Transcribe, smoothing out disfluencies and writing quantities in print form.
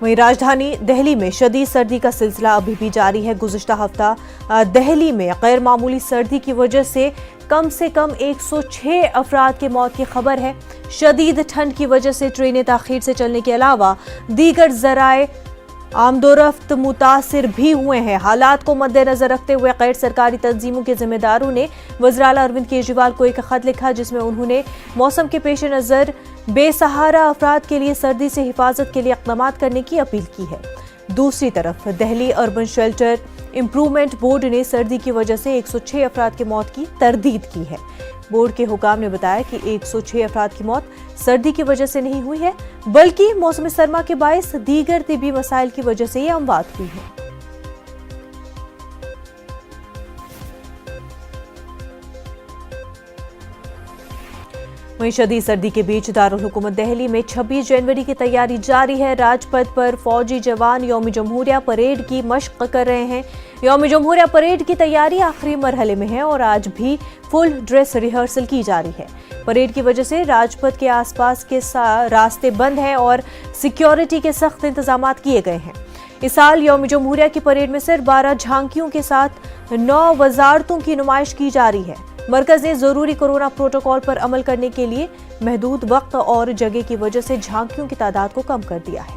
वहीं राजधानी दिल्ली में शदीद सर्दी का सिलसिला अभी भी जारी है। गुज़िश्ता हफ्ता दिल्ली में गैर मामूली सर्दी की वजह से कम 106 अफराद की मौत की खबर है। शदीद ठंड की वजह से ट्रेनें ताखीर से चलने के अलावा दीगर ज़राए आमदोरफ्त मुतासिर भी हुए हैं। हालात को मद्देनजर रखते हुए गैर सरकारी तंजीमों के जिम्मेदारों ने वज़ीर-ए-आला अरविंद केजरीवाल को एक खत लिखा, जिसमें उन्होंने मौसम के पेश नज़र बेसहारा अफराद के लिए सर्दी से हिफाजत के लिए इक़दाम करने की अपील की है। दूसरी तरफ Delhi urban shelter improvement board ने सर्दी की वजह से 106 अफराद की मौत की तरदीद की है। बोर्ड के हुकाम ने बताया कि 106 अफराद की मौत सर्दी की वजह से नहीं हुई है, बल्कि मौसम सरमा के बायस दीगर तिबी मसाइल की वजह से ये अमवात हुई है। वहीं शदीद सर्दी के बीच दारुल हुकूमत दिल्ली में 26 जनवरी की तैयारी जारी है। राजपथ पर फौजी जवान यौम जमहूरिया परेड की मशक कर रहे हैं। यौम जमहूरिया परेड की तैयारी आखिरी मरहले में है और आज भी फुल ड्रेस रिहर्सल की जा रही है। परेड की वजह से राजपथ के आसपास के रास्ते बंद हैं और सिक्योरिटी के सख्त इंतजाम किए गए हैं। इस साल यौम जमहूरिया की परेड में सिर्फ 12 झांकियों के साथ 9 वजारतों की नुमाइश की जा रही है। मरकज ने जरूरी कोरोना प्रोटोकॉल पर अमल करने के लिए महदूद वक्त और जगह की वजह से झांकियों की तादाद को कम कर दिया है।